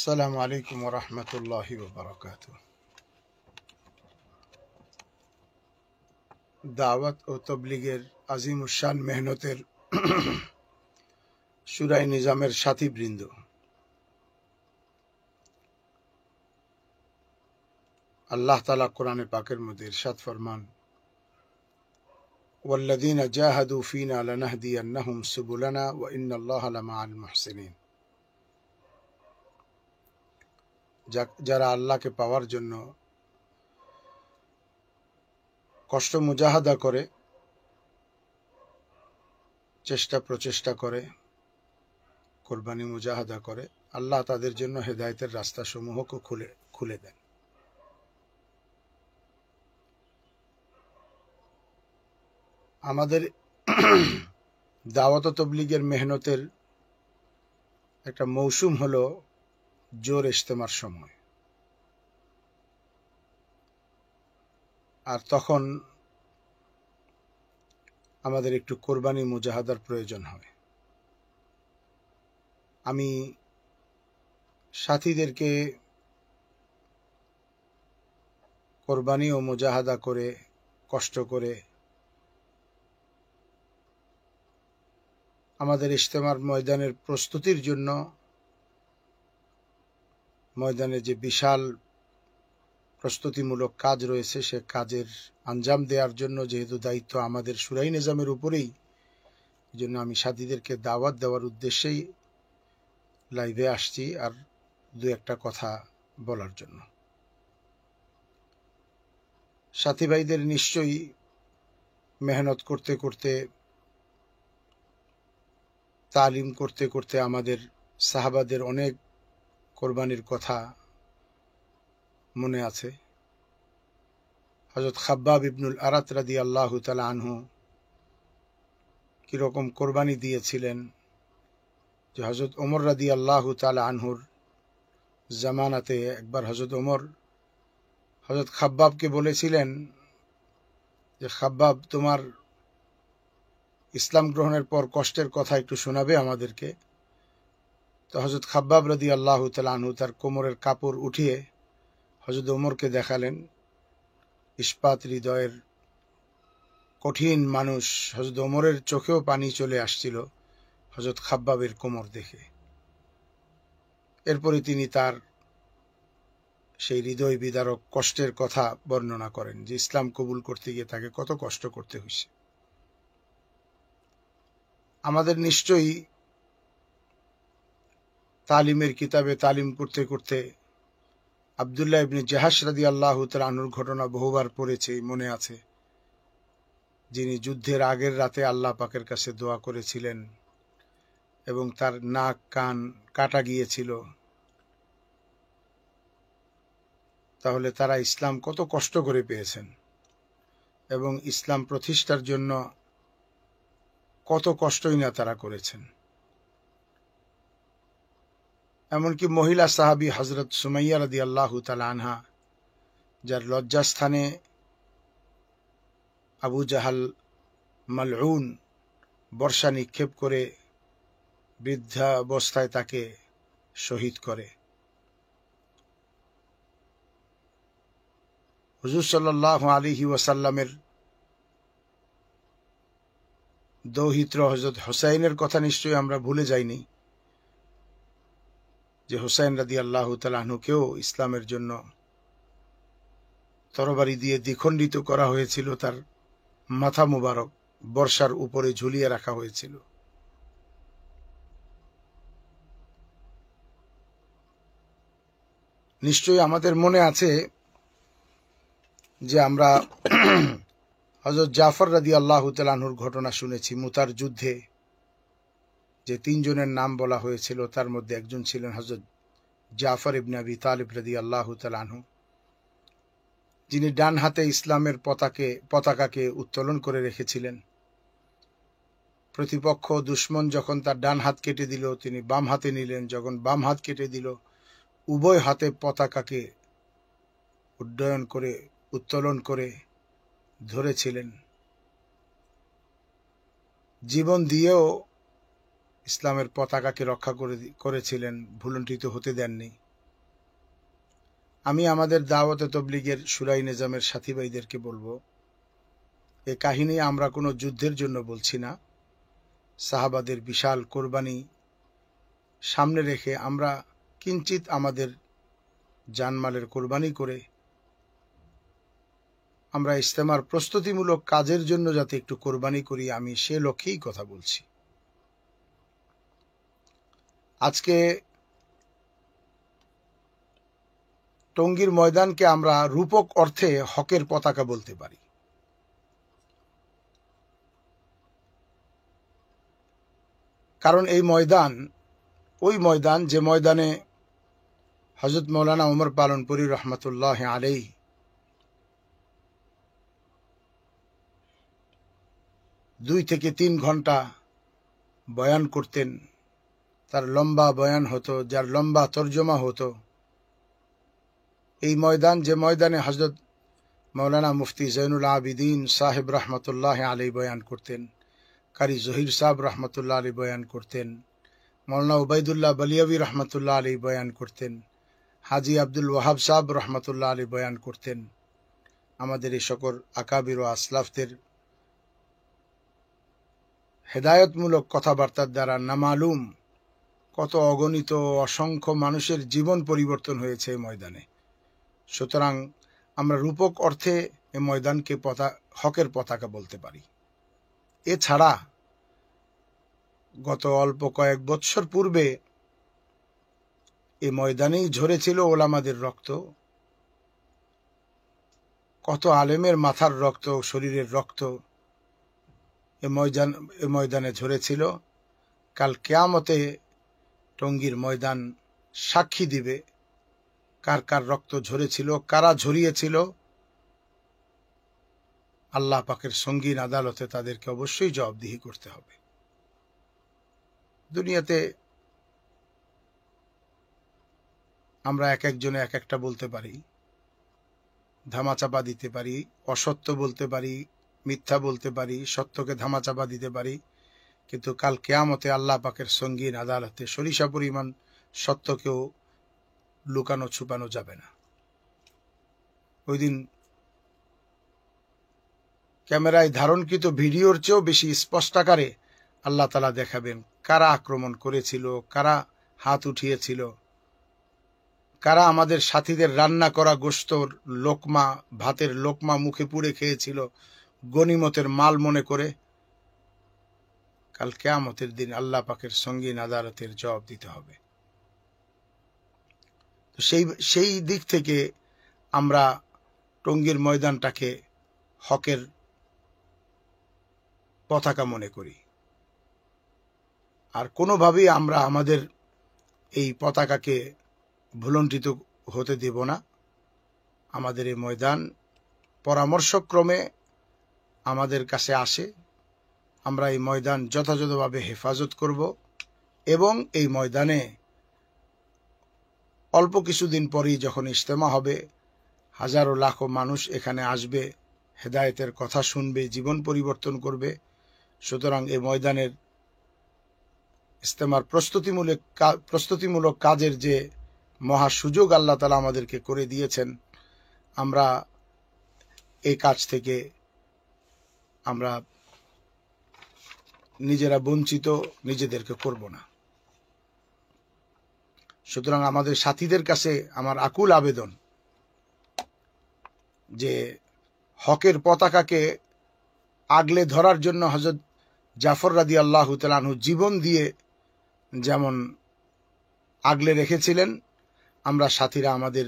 আসসালামু আলাইকুম ওয়া রাহমাতুল্লাহি ওয়া বারাকাতুহু। দাওয়াত ও তবলিগের আজিমুশান মেহনতের শুরাই নিজামের সাথীবৃন্দ, আল্লাহ তাআলা কোরআনে পাকের মধ্যে ইরশাদ ফরমান, ওয়াল্লাযীনা জাহাদু ফীনা লানাহদিয়ান্নাহুম সুবুলানা ওয়া ইন্নাল্লাহা লামাআল মুহসিনিন। যারা আল্লাহকে পাওয়ার জন্য কষ্ট মুজাহাদা করে, চেষ্টা প্রচেষ্টা করে, কোরবানি মুজাহাদা করে, আল্লাহ তাদের জন্য হেদায়েতের রাস্তা সমূহকে খুলে দেন। আমাদের দাওয়াত ও তবলিগের মেহনতের একটা মৌসুম হলো জোর ইজতেমার সময়, আর তখন আমাদের একটু কোরবানি মুজাহাদার প্রয়োজন হয়। আমি সাথীদেরকে কোরবানি ও মুজাহাদা করে, কষ্ট করে আমাদের ইজতেমার ময়দানের প্রস্তুতির জন্য, ময়দানে যে বিশাল প্রস্তুতিমূলক কাজ রয়েছে সে কাজের আঞ্জাম দেওয়ার জন্য যেহেতু দায়িত্ব আমাদের শুরাই নিজামের উপরেই, এই জন্য আমি সাথীদেরকে দাওয়াত দেওয়ার উদ্দেশ্যেই লাইভে আসছি আর দু একটা কথা বলার জন্য। সাথী ভাইদের নিশ্চয়ই মেহনত করতে করতে, তালিম করতে করতে আমাদের সাহাবাদের অনেক কোরবানির কথা মনে আছে। হযরত খাব্বাব ইবনুল আরাত রাদিয়াল্লাহু তাআলা আনহু কিরকম কোরবানি দিয়েছিলেন, যে হযরত ওমর রাদিয়াল্লাহু তাআলা আনহুর জামানাতে একবার হযরত ওমর হযরত খাব্বাবকে বলেছিলেন যে, খাব্বাব, তোমার ইসলাম গ্রহণের পর কষ্টের কথা একটু শোনাবে আমাদেরকে। তো হযরত খাব্বাব রাদিয়াল্লাহু তাআলা আনহু তার কোমরের কাপড় উঠিয়ে হযরত ওমরকে দেখালেন। ইস্পাত হৃদয়ের কঠিন মানুষ হযরত ওমরের চোখেও পানি চলে আসছিল হযরত খাব্বাবের কোমর দেখে। এরপরে তিনি তার সেই হৃদয় বিদারক কষ্টের কথা বর্ণনা করেন, যে ইসলাম কবুল করতে গিয়ে তাকে কত কষ্ট করতে হয়েছে। আমাদের নিশ্চয়ই তালিমের কিতাবে তালিম করতে করতে আব্দুল্লাহ ইবনে জাহাশ রাদিয়াল্লাহু তাআলা আনহুর ঘটনা বহুবার পড়েছে, মনে আছে, যিনি যুদ্ধের আগের রাতে আল্লাহ পাকের কাছে দোয়া করেছিলেন এবং তার নাক কান কাটা গিয়েছিল। তাহলে তারা ইসলাম কত কষ্ট করে পেয়েছেন এবং ইসলাম প্রতিষ্ঠার জন্য কত কষ্টই না তারা করেছেন। এমনকি মহিলা সাহাবী হযরত সুমাইয়া রাদিয়াল্লাহু তাআলা আনহা, যার লজ্জাস্থানে আবু জাহাল মালউন বর্ষা নিক্ষেপ করে বৃদ্ধাবস্থায় তাকে শহীদ করে। হুজুর সাল্লাল্লাহু আলাইহি ওয়াসাল্লামের দৌহিত্র হযরত হুসাইনের কথা নিশ্চয়ই আমরা ভুলে যাইনি, যে হুসাইন রাদিয়াল্লাহু তাআলা আনহুকেও ইসলামের জন্য তরবারি দিয়ে দ্বিখণ্ডিত করা হয়েছিল, তার মাথা মুবারক বর্ষার উপরে ঝুলিয়ে রাখা হয়েছিল। নিশ্চয়ই আমাদের মনে আছে যে আমরা হযরত জাফর রাদিয়াল্লাহু তাআলা আনহুর ঘটনা শুনেছি। মুতার যুদ্ধে যে তিনজনের নাম বলা হয়েছিল তার মধ্যে একজন ছিলেন হযরত জাফর ইবনে আবি তালিব রাদিয়াল্লাহু তাআলা আনহু, যিনি ডান হাতে ইসলামের পতাকাকে উত্তোলন করে রেখেছিলেন। প্রতিপক্ষ দুশমন যখন তার ডান হাত কেটে দিল, তিনি বাম হাতে নিলেন, যখন বাম হাত কেটে দিল উভয় হাতে পতাকাকে উত্তোলন করে ধরেছিলেন। জীবন দিয়েও ইসলামের পতাকাকে রক্ষা করেছিলেন, ভুলুণ্ঠিত হতে দেননি। আমি আমাদের দাওয়াতে তবলিগের শুরাই নিজামের সাথী ভাইদেরকে বলবো, এ কাহিনী আমরা কোনো যুদ্ধের জন্য বলছি না। সাহাবাদের বিশাল কোরবানি সামনে রেখে আমরা কিঞ্চিত আমাদের জানমালের কোরবানি করে আমরা ইজতেমার প্রস্তুতিমূলক কাজের জন্য যাতে একটু কোরবানি করি, আমি সে লক্ষ্যেই কথা বলছি। আজকে টঙ্গীর ময়দানকে আমরা রূপক অর্থে হকের পতাকা বলতে পারি। কারণ এই ময়দান ওই ময়দান যে ময়দানে হযরত মৌলানা ওমর পালনপুরী রহমতুল্লাহ আলাইহি 2 থেকে 3 ঘন্টা বয়ান করতেন। তার লম্বা বয়ান হতো, যার লম্বা তর্জমা হতো। এই ময়দান যে ময়দানে হযরত মৌলানা মুফতি জৈনুল আবিদিন সাহেব রহমতুল্লাহ আলাইহি বয়ান করতেন, কারি জহির সাহেব রহমতুল্লাহ আলাইহি বয়ান করতেন, মৌলানা উবাইদুল্লাহ বলিয়াবি রহমতুল্লাহ আলাইহি বয়ান করতেন, হাজি আব্দুল ওয়াহাব সাহেব রহমতুল্লাহ আলাইহি বয়ান করতেন। আমাদের এই সকল আকাবির ও আসলাফদের হেদায়তমূলক কথাবার্তার দ্বারা নামালুম কত অগণিত অসংখ্য মানুষের জীবন পরিবর্তন হয়েছে এই ময়দানে। সুতরাং আমরা রূপক অর্থে এই ময়দানকে হকের পতাকা বলতে পারি। এছাড়া গত অল্প কয়েক বৎসর পূর্বে এই ময়দানেই ঝরেছিল ওলামাদের রক্ত, কত আলেমের মাথার রক্ত, শরীরের রক্ত এ ময়দানে ঝরেছিল। কাল কিয়ামতে টঙ্গীর ময়দান সাক্ষী দিবে কার কার রক্ত ঝরেছিল, কারা ঝরিয়েছিল। আল্লাহ পাকের সঙ্গীন আদালতে তাদেরকে অবশ্যই জবাবদিহি করতে হবে। দুনিয়াতে আমরা এক একজনে এক একটা বলতে পারি, ধামাচাপা দিতে পারি, অসত্য বলতে পারি, মিথ্যা বলতে পারি, সত্যকে ধামাচাপা দিতে পারি, কিন্তু কাল কিয়ামতে আল্লাহ পাকের সঙ্গীন আদালতে সরিষা পরিমাণ সত্যকেও লুকানো ছুপানো যাবে না। ওই দিন ক্যামেরায় ধারণকৃত ভিডিওর চেয়েও বেশি স্পষ্টাকারে আল্লাহ তাআলা দেখাবেন কারা আক্রমণ করেছিল, কারা হাত উঠিয়েছিল, কারা আমাদের সাথীদের রান্না করা গোশতর লোকমা, ভাতের লোকমা মুখে পুড়ে খেয়েছিল গনিমতের মাল মনে করে। কাল কিয়ামতের দিন আল্লাহ পাকের সঙ্গীন আদালতের জবাব দিতে হবে। তো সেই দিক থেকে আমরা টঙ্গীর ময়দানটাকে হকের পতাকা মনে করি। আর কোনোভাবেই আমরা আমাদের এই পতাকাকে ভুলণ্ঠিত হতে দেব না। আমাদের এই ময়দান পরামর্শক্রমে আমাদের কাছে আসে, আমরা এই ময়দান যথাযথভাবে হেফাজত করব এবং এই ময়দানে অল্প কিছুদিন পরেই যখন ইজতেমা হবে, হাজারো লাখো মানুষ এখানে আসবে, হেদায়েতের কথা শুনবে, জীবন পরিবর্তন করবে। সুতরাং এই ময়দানের ইজতেমার প্রস্তুতিমূলক কাজের যে মহা সুযোগ আল্লাহ তাআলা আমাদেরকে করে দিয়েছেন, আমরা এই কাজ থেকে আমরা নিজেরা বঞ্চিত নিজেদেরকে করব না। সুতরাং আমাদের সাথীদের কাছে আমার আকুল আবেদন যে হকের পতাকাকে আগলে ধরার জন্য হযরত জাফর রাদিয়াল্লাহু তাআলা আনহু জীবন দিয়ে যেমন আগলে রেখেছিলেন, আমরা সাথীরা আমাদের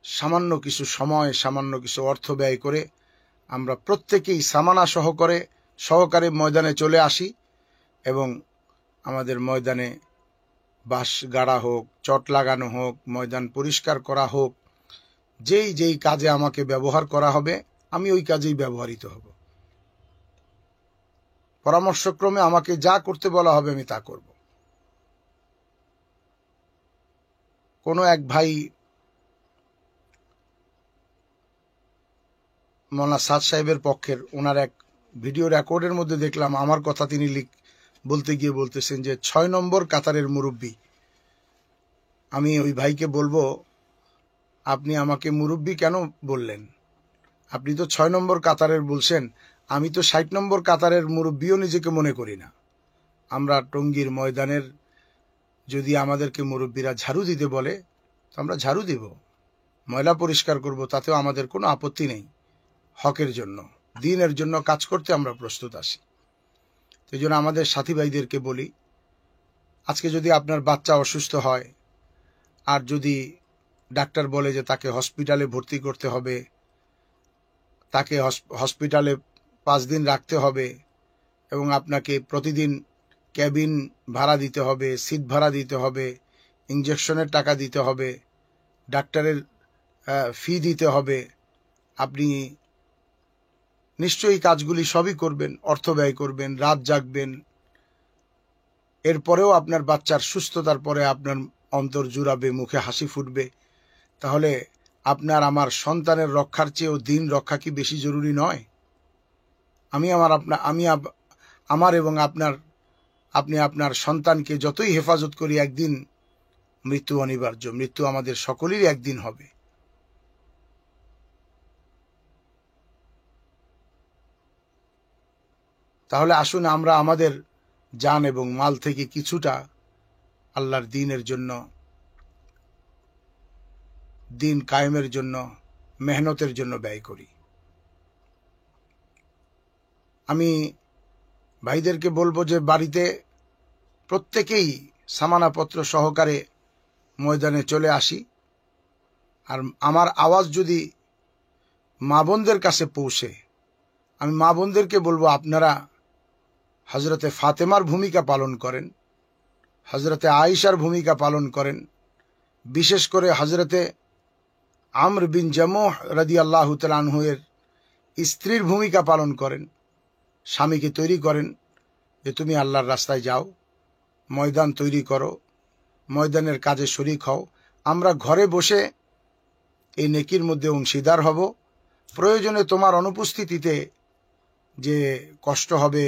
সামান্য কিছু সময়, সামান্য কিছু অর্থ ব্যয় করে আমরা প্রত্যেকেই সামানা সহকারে ময়দানে চলে আসি এবং আমাদের ময়দানে বাঁশ গাড়া হোক, চট লাগানো হোক, ময়দান পরিষ্কার করা হোক, যেই কাজে আমাকে ব্যবহার করা হবে আমি ওই কাজেই ব্যবহৃত হব। পরামর্শক্রমে আমাকে যা করতে বলা হবে আমি তা করব। কোনো এক ভাই মৌলানা সাদ সাহেবের পক্ষের, ওনার এক ভিডিও রেকর্ডের মধ্যে দেখলাম আমার কথা তিনি বলতে গিয়ে বলতেছেন যে 6 নম্বর কাতারের মুরব্বী। আমি ওই ভাইকে বলবো আপনি আমাকে মুরব্বী কেন বললেন? আপনি তো 6 নম্বর কাতারের বলছেন, আমি তো 60 নম্বর কাতারের মুরব্বীও নিজেকে মনে করি না। আমরা টঙ্গীর ময়দানের যদি আমাদেরকে মুরব্বীরা ঝাড়ু দিতে বলে তো আমরা ঝাড়ু দিব, ময়লা পরিষ্কার করব, তাতেও আমাদের কোনো আপত্তি নেই। হকের জন্য, দ্বীনের জন্য কাজ করতে আমরা প্রস্তুত আছি। এই জন্য আমাদের সাথী ভাইদেরকে বলি, আজকে যদি আপনার বাচ্চা অসুস্থ হয় আর যদি ডাক্তার বলে যে তাকে হসপিটালে ভর্তি করতে হবে, তাকে হসপিটালে 5 দিন রাখতে হবে এবং আপনাকে প্রতিদিন ক্যাবিন ভাড়া দিতে হবে, সিট ভাড়া দিতে হবে, ইঞ্জেকশনের টাকা দিতে হবে, ডাক্তারের ফি দিতে হবে, আপনি নিশ্চয়ই কাজগুলি সবই করবেন, অর্থ ব্যয় করবেন, রাত জাগবেন। এরপরেও আপনার বাচ্চার সুস্থতার পরে আপনার অন্তর জুড়াবে, মুখে হাসি ফুটবে। তাহলে আপনার আমার সন্তানের রক্ষার চেয়েও দিন রক্ষা কি বেশি জরুরি নয়? আমার এবং আপনি আপনার সন্তানকে যতই হেফাজত করি, একদিন মৃত্যু অনিবার্য। মৃত্যু আমাদের সকলেরই একদিন হবে। তাহলে আসুন আমরা আমাদের জান এবং মাল থেকে কিছুটা আল্লাহর দ্বীনের জন্য, দ্বীন কায়েমের জন্য, মেহনতের জন্য ব্যয় করি। আমি ভাইদেরকে বলবো যে বাড়িতে প্রত্যেকেই সামানাপত্র সহকারে ময়দানে চলে আসি। আর আমার আওয়াজ যদি মা বোনদের কাছে পৌঁছে, আমি মা বোনদেরকে বলবো আপনারা হজরতে ফাতেমার ভূমিকা পালন করেন, হজরতে আয়েশার ভূমিকা পালন করেন, বিশেষ করে হজরতে আমর বিন জামুহ রাদিয়াল্লাহু তাআলা আনহু এর স্ত্রীর ভূমিকা পালন করেন। স্বামীকে তৈরি করেন যে তুমি আল্লাহর রাস্তায় যাও, ময়দান তৈরি করো, ময়দানের কাজে শরিক হও। আমরা ঘরে বসে এই নেকির মধ্যে অংশীদার হব। প্রয়োজনে তোমার অনুপস্থিতিতে যে কষ্ট হবে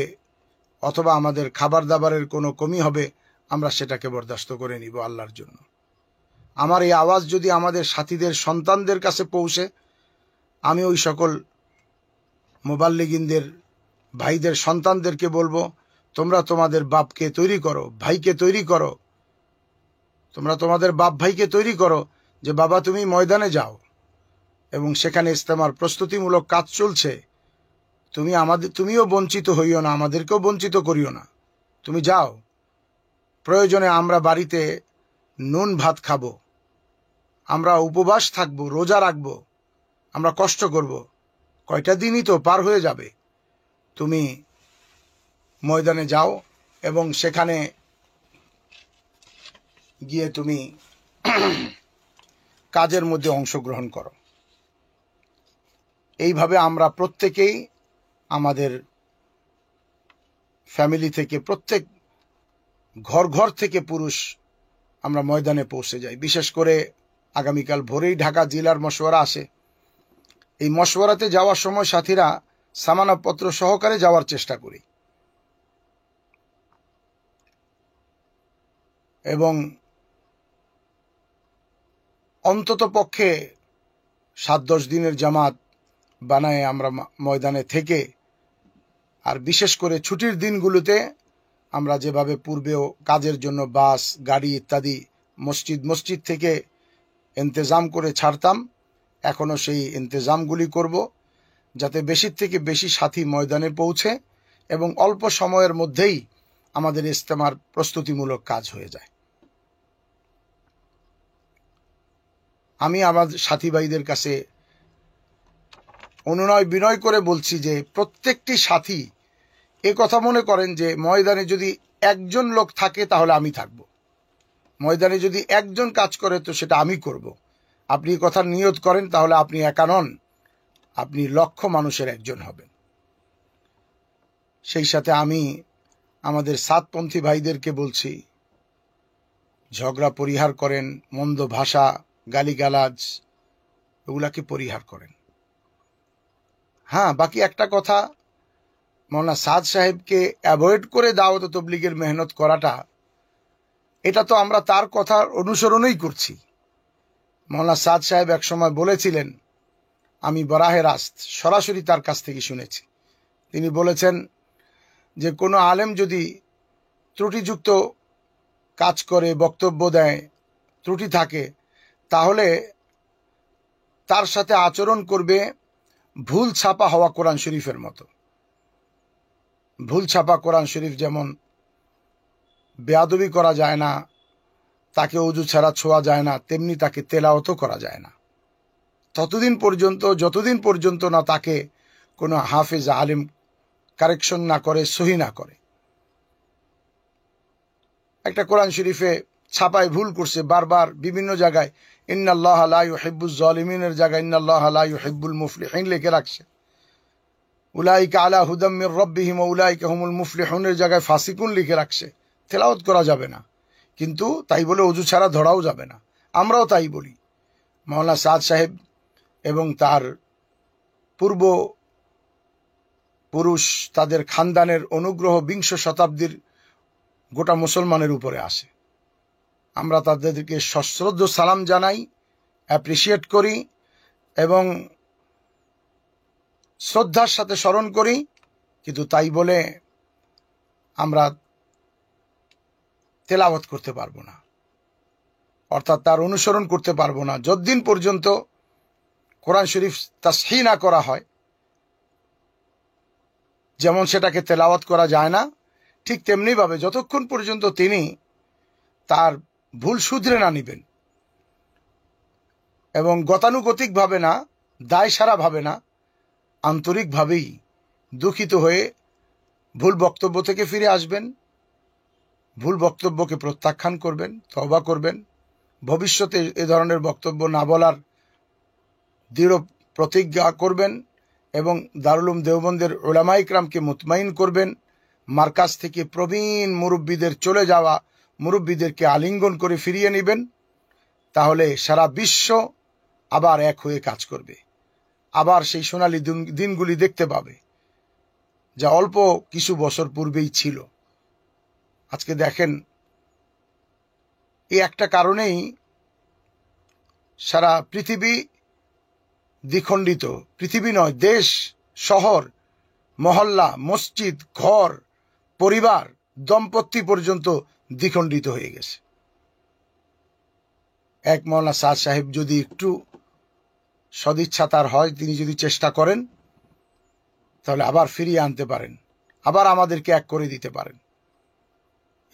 অথবা আমাদের খাবার দাবারের কোনো কমি হবে, আমরা সেটাকে বরদাস্ত করে নিব আল্লাহর জন্য। আমার এই আওয়াজ যদি আমাদের সাথীদের সন্তানদের কাছে পৌঁছে, আমি ওই সকল মুবাল্লিগিনদের ভাইদের সন্তানদেরকে বলবো, তোমরা তোমাদের বাপকে তৈরি করো, ভাইকে তৈরি করো, তোমরা তোমাদের বাপ ভাইকে তৈরি করো যে বাবা তুমি ময়দানে যাও এবং সেখানে ইস্তেমার প্রস্তুতিমূলক কাজ চলছে, তুমিও বঞ্চিত হইও না, আমাদেরকেও বঞ্চিত করিও না, তুমি যাও। প্রয়োজনে আমরা বাড়িতে নুন ভাত খাবো, আমরা উপবাস থাকবো, রোজা রাখবো, আমরা কষ্ট করব, কয়টা দিনই তো পার হয়ে যাবে। তুমি ময়দানে যাও এবং সেখানে গিয়ে তুমি কাজের মধ্যে অংশগ্রহণ করো। এইভাবে আমরা প্রত্যেকেই আমাদের ফ্যামিলি থেকে, প্রত্যেক ঘর ঘর থেকে পুরুষ আমরা ময়দানে পৌঁছে যাই। বিশেষ করে আগামীকাল ভোরেই ঢাকা জেলার মশওয়ারা আসে। এই মশওয়ারাতে যাওয়ার সময় সাথীরা সামানাপত্র সহকারে যাওয়ার চেষ্টা করি এবং অন্তত পক্ষে 7-10 দিনের জামাত বানায় আমরা ময়দানে থেকে, আর বিশেষ করে ছুটির দিনগুলোতে আমরা যেভাবে পূর্বেও কাজের জন্য বাস, গাড়ি ইত্যাদি মসজিদ থেকে ইন্তজাম করে ছাড়তাম, এখনো সেই ইন্তজামগুলি করব যাতে বেশি থেকে বেশি সাথী ময়দানে পৌঁছে এবং অল্প সময়ের মধ্যেই আমাদের ইস্তেমার প্রস্তুতিমূলক কাজ হয়ে যায়। আমি আমার সাথী ভাইদের কাছে অনুনয় বিনয় করে বলছি যে প্রত্যেকটি সাথী এ কথা মনে করেন যে ময়দানে যদি একজন লোক থাকে তাহলে আমি থাকব, ময়দানে যদি একজন কাজ করে তো সেটা আমি করব। আপনি কথা নিয়ত করেন, তাহলে আপনি একা নন, আপনি লক্ষ মানুষের একজন হবেন। সেই সাথে আমি আমাদের সাতপন্থী ভাইদেরকে বলছি, ঝগড়া পরিহার করেন, মন্দ ভাষা, গালিগালাজ এগুলাকে পরিহার করেন। হ্যাঁ, বাকি একটা কথা, মৌলানা সাদ সাহেবকে অ্যাভয়েড করে দাওয়াত তবলিগের মেহনত করাটা, এটা তো আমরা তার কথার অনুসরণই করছি। মাওলানা সাদ সাহেব এক সময় বলেছিলেন, আমি বরাহে রাস্ত সরাসরি তার কাছ থেকে শুনেছি, তিনি বলেছেন যে কোনো আলেম যদি ত্রুটিযুক্ত কাজ করে, বক্তব্য দেয়, ত্রুটি থাকে, তাহলে তার সাথে আচরণ করবে ভুল ছাপা হওয়া কোরআন শরীফের মতো। ভুল ছাপা কোরআন শরীফ যেমন বেয়াদবি করা যায় না, তাকে অজু ছাড়া ছোঁয়া যায় না, তেমনি তাকে তেলাওয়াতও করা যায় না ততদিন পর্যন্ত, যতদিন পর্যন্ত না তাকে কোনো হাফেজ আলিম কারেকশন না করে, সহি না করে। একটা কোরআন শরীফে ছাপায় ভুল করছে, বারবার বিভিন্ন জায়গায় ইন্নাল্লাহ লা ইউহিব্বুজ জালিমিনের জায়গায় ইন্নাল্লাহ লা ইউহিব্বুল মুফলিহিন লিখে রাখছে, উলাইকা আলা হুদাম মির রাব্বিহিম ওয়া উলাইকা হুমুল মুফলিহুনের জায়গায় ফাসিকুন লিখে রাখছে। তেলাওয়াত করা যাবে না, কিন্তু তাই বলে অজু ছাড়া ধরাও যাবে না। আমরাও তাই বলি। মাওলানা সাদ সাহেব এবং তার পূর্ব পুরুষ, তাদের খানদানের অনুগ্রহ বিংশ শতাব্দীর গোটা মুসলমানের উপরে আসে। আমরা তাদেরকে সশ্রদ্ধ সালাম জানাই, অ্যাপ্রিসিয়েট করি এবং শ্রদ্ধার সাথে স্মরণ করি, কিন্তু তাই বলে আমরা তেলাওয়াত করতে পারবো না, অর্থাৎ তার অনুসরণ করতে পারবো না যতদিন পর্যন্ত কোরআন শরীফ তাসহিহ না করা হয়। যেমন সেটাকে তেলাওয়াত করা যায় না, ঠিক তেমনিভাবে যতক্ষণ পর্যন্ত তিনি তার ভুল শুধরে না নিবেন এবং গতানুগতিকভাবে না, দায় সারা ভাবে না, আন্তরিকভাবেই দুঃখিত হয়ে ভুল বক্তব্য থেকে ফিরে আসবেন, ভুল বক্তব্যকে প্রত্যাখ্যান করবেন, তওবা করবেন, ভবিষ্যতে এ ধরনের বক্তব্য না বলার দৃঢ় প্রতিজ্ঞা করবেন এবং দারুল উলুম দেওবন্দের উলামা ইকরামকে মুতমাইন করবেন। মার্কাজ থেকে প্রবীণ মুরব্বীদের, চলে যাওয়া মুরব্বীদেরকে আলিঙ্গন করে ফিরিয়ে নেবেন। তাহলে সারা বিশ্ব আবার এক হয়ে কাজ করবে, আবার সেই সোনালী দিনগুলি দেখতে পাবে যা অল্প কিছু বছর পূর্বেই ছিল। আজকে দেখেন, এই একটা কারণেই সারা পৃথিবী দ্বিখণ্ডিত, পৃথিবী নয়, দেশ, শহর, মহল্লা, মসজিদ, ঘর, পরিবার, দম্পতি পর্যন্ত দ্বিখণ্ডিত হয়ে গেছে। এক মাওলানা সাদ সাহেব যদি একটু সদিচ্ছা তার হয়, তিনি যদি চেষ্টা করেন, তাহলে আবার ফিরিয়ে আনতে পারেন, আবার আমাদেরকে এক করে দিতে পারেন।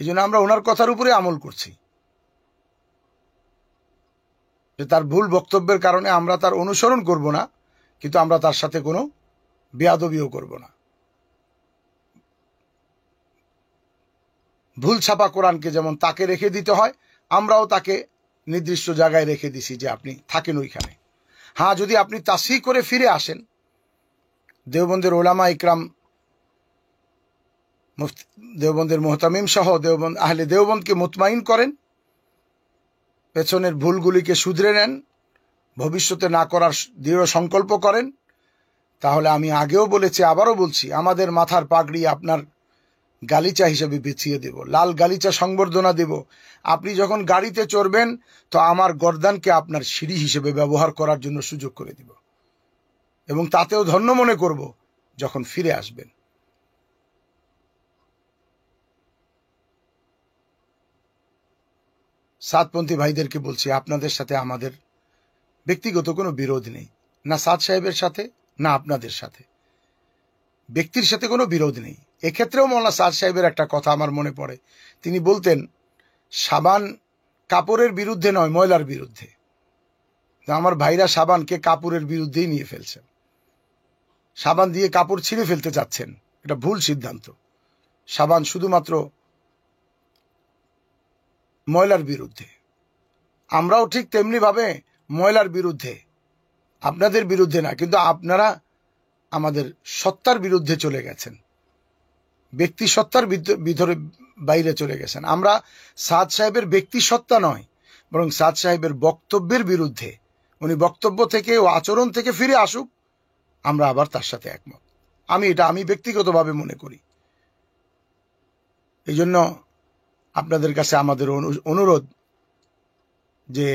এই জন্য আমরা ওনার কথার উপরে আমল করছি, যে তার ভুল বক্তব্যের কারণে আমরা তার অনুসরণ করব না, কিন্তু আমরা তার সাথে কোনো বেয়াদবিও করব না। ভুল ছাপা কোরআনকে যেমন তাকে রেখে দিতে হয়, আমরাও তাকে নির্দিষ্ট জায়গায় রেখে দিছি যে আপনি থাকেন ওইখানে। হ্যাঁ, যদি আপনি তাসহিহ করে ফিরে আসেন, দেওবন্দের ওলামা ইকরাম, দেওবন্দের মুহতামিম সহ দেওবন্দ আহলে দেওবন্দকে মুতমাইন করেন, পেছনের ভুলগুলিকে শুধরে নেন, ভবিষ্যতে না করার দৃঢ় সংকল্প করেন, তাহলে আমি আগেও বলেছি, আবারও বলছি, আমাদের মাথার পাগড়ি আপনার গালিচা হিসেবে বিছিয়ে দেব, লাল গালিচা সংবর্ধনা দেব। আপনি যখন গাড়িতে চড়বেন, তো আমার গর্দানকে আপনার সিঁড়ি হিসেবে ব্যবহার করার জন্য সুযোগ করে দিব এবং তাতেও ধন্য মনে করব যখন ফিরে আসবেন। সাদপন্থী ভাইদেরকে বলছি, আপনাদের সাথে আমাদের ব্যক্তিগত কোনো বিরোধ নেই, না সাদ সাহেবের সাথে, না আপনাদের সাথে, ব্যক্তির সাথে কোনো বিরোধ নেই। এক্ষেত্রেও মাওলানা সাদ সাহেবের একটা কথা আমার মনে পড়ে, তিনি বলতেন, সাবান কাপড়ের বিরুদ্ধে নয়, ময়লার বিরুদ্ধে। আমার ভাইরা সাবানকে কাপড়ের বিরুদ্ধেই নিয়ে ফেলছেন, সাবান দিয়ে কাপড় ছিঁড়ে ফেলতে চাচ্ছেন, এটা ভুল সিদ্ধান্ত। সাবান শুধুমাত্র ময়লার বিরুদ্ধে, আমরাও ঠিক তেমনি ভাবে ময়লার বিরুদ্ধে, আপনাদের বিরুদ্ধে না, কিন্তু আপনারা আমাদের সত্তার বিরুদ্ধে চলে গেছেন, ব্যক্তি সত্তার ভিতরে বাইরে চলে গেছেন। আমরা সাদ সাহেবের ব্যক্তি সত্তা নয়, বরং সাদ সাহেবের বক্তব্যের বিরুদ্ধে। উনি বক্তব্য থেকে ও আচরণ থেকে ফিরে আসুক, আমরা আবার তার সাথে একমত। আমি ব্যক্তিগতভাবে মনে করি। এই জন্য আপনাদের কাছে আমাদের অনুরোধ যে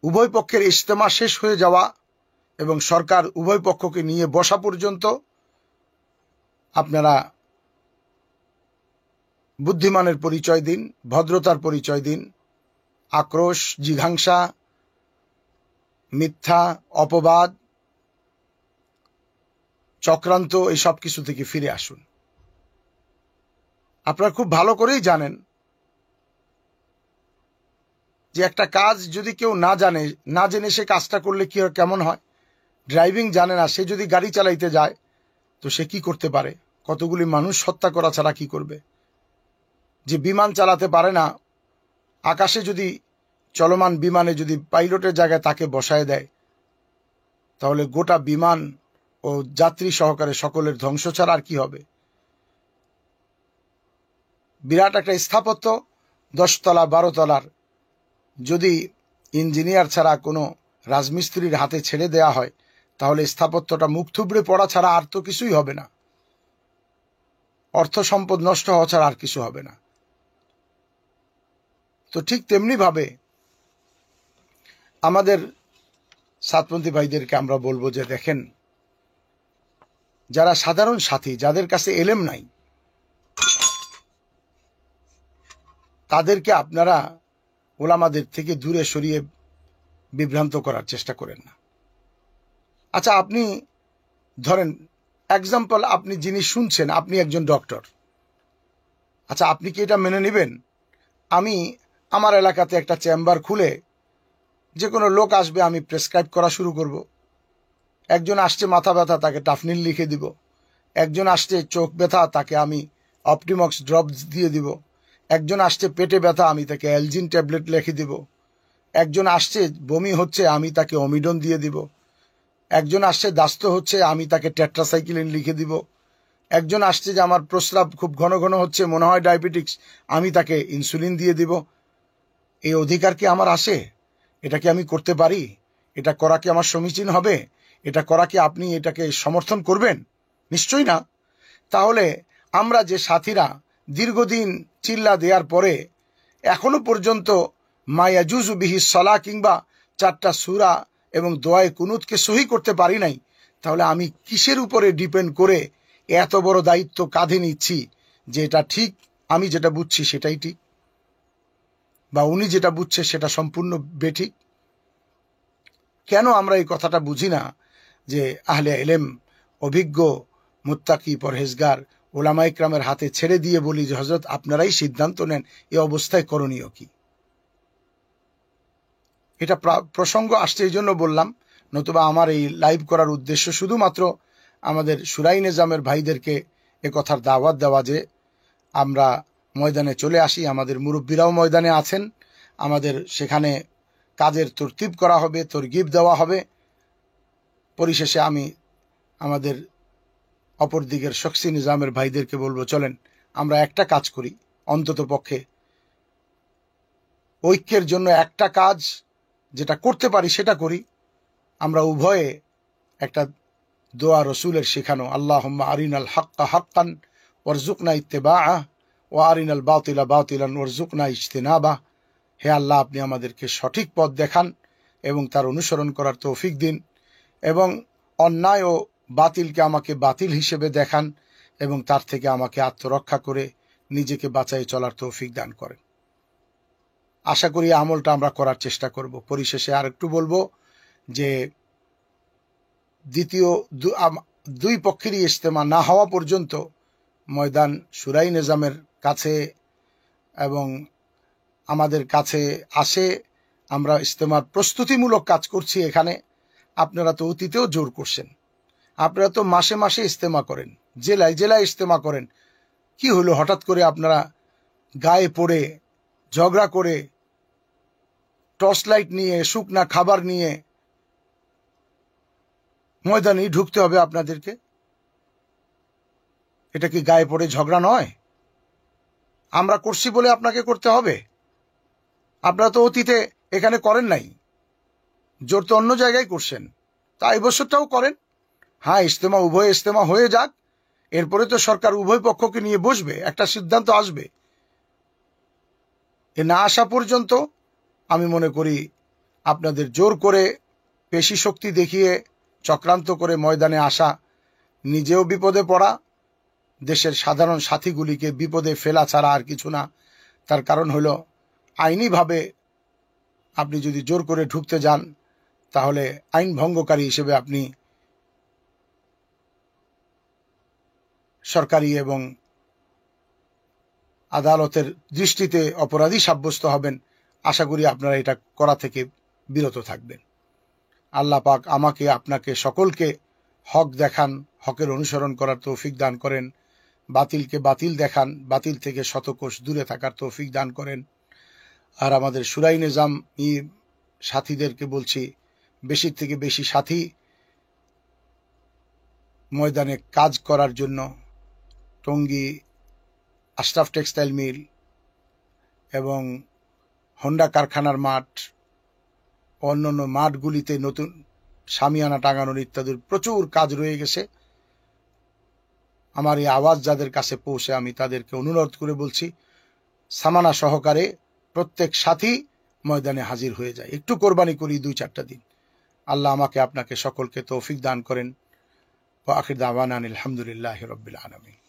উভয় পক্ষের ইজতেমা শেষ হয়ে যাওয়া এবং সরকার উভয় পক্ষকে নিয়ে বসা পর্যন্ত আপনারা বুদ্ধিমানের পরিচয় দিন, ভদ্রতার পরিচয় দিন, আক্রোশ, জিঘাংসা, মিথ্যা, অপবাদ, চক্রান্ত এই সব কিছু থেকে ফিরে আসুন। আপনারা খুব ভালো করেই জানেন যে একটা কাজ যদি কেউ না জেনে সে কাজটা করলে কি কেমন হয়। ড্রাইভিং জানে না, সে যদি গাড়ি চালাইতে যায় তো সে কি করতে পারে, কতগুলি মানুষ হত্যা করা ছাড়া কি করবে। যে বিমান চালাতে পারে না, আকাশে যদি চলমান বিমানে যদি পাইলটের জায়গায় তাকে বসায় দেয় তাহলে গোটা বিমান ও যাত্রী সহকারে সকলের ধ্বংস ছাড়া আর কি হবে। বিরাট একটা স্থাপত্য 10 তলা 12 তলার যদি ইঞ্জিনিয়ার ছাড়া কোনো রাজমিস্ত্রির হাতে ছেড়ে দেয়া হয় তাহলে স্থাপত্যটা মুখ থুবড়ে পড়া ছাড়া আর তো কিছুই হবে না, অর্থ সম্পদ নষ্ট হওয়া ছাড়া আর কিছু হবে না। তো ঠিক তেমনি ভাবে আমাদের সাতপন্থী ভাইদেরকে আমরা বলবো যে দেখেন, যারা সাধারণ সাথী, যাদের কাছে এলেম নাই, তাদেরকে আপনারা ওলামাদের থেকে দূরে সরিয়ে বিভ্রান্ত করার চেষ্টা করেন না। আচ্ছা, আপনি ধরেন এক্সাম্পল, আপনি যিনি শুনছেন আপনি একজন ডক্টর। আচ্ছা, আপনি কি এটা মেনে নেবেন আমি আমার এলাকাতে একটা চেম্বার খুলে যে কোনো লোক আসবে আমি প্রেসক্রাইব করা শুরু করব? একজন আসছে মাথা ব্যথা, তাকে টাফনিল লিখে দিব। একজন আসছে চোখ ব্যথা, তাকে আমি অপটিমক্স ড্রপ দিয়ে দিব। একজন আসছে পেটে ব্যথা, আমি তাকে এলজিন ট্যাবলেট লিখে দিব। একজন আসছে বমি হচ্ছে, আমি তাকে অমিডন দিয়ে দিব। একজন আসছে দাস্ত হচ্ছে, আমি তাকে টেট্রাসাইক্লিন লিখে দিব। একজন আসছে যে আমার প্রস্রাব খুব ঘন ঘন হচ্ছে, মনে হয় ডায়াবেটিক্স, আমি তাকে ইনসুলিন দিয়ে দিব। এই অধিকার কি আমার আসে? এটা কি আমি করতে পারি? এটা করা কি আমার সমীচীন হবে? এটা করা কি আপনি এটাকে সমর্থন করবেন? নিশ্চয়ই না। তাহলে আমরা যে সাথীরা দীর্ঘদিন চিল্লা দেওয়ার পরে এখনো পর্যন্ত মা ইয়াজুজু বিহি সলা কিংবা 4টা সূরা এবং দোয়ায়ে কুনুতকে সহি করতে পারি নাই, তাহলে আমি কিসের উপরে ডিপেন্ড করে এত বড় দায়িত্ব কাঁধে নিচ্ছি যে এটা ঠিক, আমি যেটা বুঝছি সেটাই ঠিক, বা উনি যেটা বুঝছে সেটা সম্পূর্ণ বেঠিক? কেন আমরা এই কথাটা বুঝি না যে আহলে ইলম, অভিজ্ঞ, মুত্তাকি, পরহেজগার ওলামা ইকরামের হাতে ছেড়ে দিয়ে বলি যে হযরত আপনারাই সিদ্ধান্ত নেন এই অবস্থায় করণীয় কি? এটা প্রসঙ্গ আসছে এই জন্য বললাম, নতুবা আমার এই লাইভ করার উদ্দেশ্য শুধুমাত্র আমাদের শুরাই নিজামের ভাইদেরকে এ কথার দাওয়াত দেওয়া যে আমরা ময়দানে চলে আসি। আমাদের মুরব্বীরাও ময়দানে আছেন, আমাদের সেখানে কাজের তরতিব করা হবে, তরগিব দেওয়া হবে। পরিশেষে আমি আমাদের অপর দিকের শখসি নিজামের ভাইদেরকে বলবো, চলেন আমরা একটা কাজ করি, অন্তত পক্ষে ঐক্যের জন্য একটা কাজ যেটা করতে পারি সেটা করি। আমরা উভয়ে একটা দোয়া রসুলের শেখানো, আল্লাহুম্মা আরিনাল হাক্কা হাক্কান ওয়ারজুকনা ইত্তিবাআহ ওয়া আরিনাল বাতিলা বাতিলান ওয়ারজুকনা ইজতিনাবাহ। হে আল্লাহ, আপনি আমাদেরকে সঠিক পথ দেখান এবং তার অনুসরণ করার তৌফিক দিন, এবং অন্যায় ও বাতিলকে আমাকে বাতিল হিসেবে দেখান এবং তার থেকে আমাকে আত্মরক্ষা করে নিজেকে বাঁচাই চলার তৌফিক দান করেন। আশা করি আমলটা আমরা করার চেষ্টা করব। পরিশেষে আর একটু বলবো যে দ্বিতীয় দুই পক্ষেরই ইজতেমা না হওয়া পর্যন্ত ময়দান শুরাই নিজামের কাছে এবং আমাদের কাছে আসে। আমরা ইজতেমার প্রস্তুতিমূলক কাজ করছি এখানে। আপনারা তো অতীতেও জোর করছেন, আপনারা তো মাসে মাসে ইজতেমা করেন, জেলায় জেলায় ইজতেমা করেন। কি হলো হঠাৎ করে আপনারা গায়ে পড়ে ঝগড়া করে টর্চ লাইট নিয়ে শুকনা খাবার নিয়ে ময়দানে ঢুকতে হবে আপনাদেরকে? এটা কি গায়ে পড়ে ঝগড়া নয়? আমরা করছি বলে আপনাকে করতে হবে? আপনারা তো অতীতে এখানে করেন নাই, জোর তো অন্য জায়গায় করছেন, তা এই বছরটাও করেন। হ্যাঁ, ইজতেমা উভয় ইজতেমা হয়ে যাক, এরপরে তো সরকার উভয় পক্ষকে নিয়ে বসবে, একটা সিদ্ধান্ত আসবে। এ না আসা পর্যন্ত আমি মনে করি আপনাদের জোর করে পেশি শক্তি দেখিয়ে চক্রান্ত করে ময়দানে আসা, নিজেও বিপদে পড়া, দেশের সাধারণ সাথীগুলিকে বিপদে ফেলা ছাড়া আর কিছু না। তার কারণ হলো আইনিভাবে আপনি যদি জোর করে ঢুকতে যান তাহলে আইন ভঙ্গকারী হিসেবে আপনি সরকারি এবং আদালতের দৃষ্টিতে অপরাধী সাব্যস্ত হবেন। আশা করি আপনারা এটা করা থেকে বিরত থাকবেন। আল্লাহ পাক আমাকে, আপনাকে, সকলকে হক দেখান, হকের অনুসরণ করার তৌফিক দান করেন, বাতিলকে বাতিল দেখান, বাতিল থেকে শতকোষ দূরে থাকার তৌফিক দান করেন। আর আমাদের শুরাই নিজাম সাথীদেরকে বলছি, বেশি থেকে বেশি সাথী ময়দানে কাজ করার জন্য টঙ্গী আশরাফ টেক্সটাইল মিল এবং হোন্ডা কারখানার মাঠ, অন্যান্য মাঠগুলিতে নতুন শামিয়ানা টাঙানোর ইত্যাদির প্রচুর কাজ রয়ে গেছে। আমার এই আওয়াজ যাদের কাছে পৌঁছে, আমি তাদেরকে অনুরোধ করে বলছি, সামানা সহকারে প্রত্যেক সাথী ময়দানে হাজির হয়ে যায়, একটু কোরবানি করি 2-4টা দিন। আল্লাহ আমাকে, আপনাকে, সকলকে তৌফিক দান করেন। ওয়া আখির দাওয়ানা আলহামদুলিল্লাহি রাব্বিল আলামিন।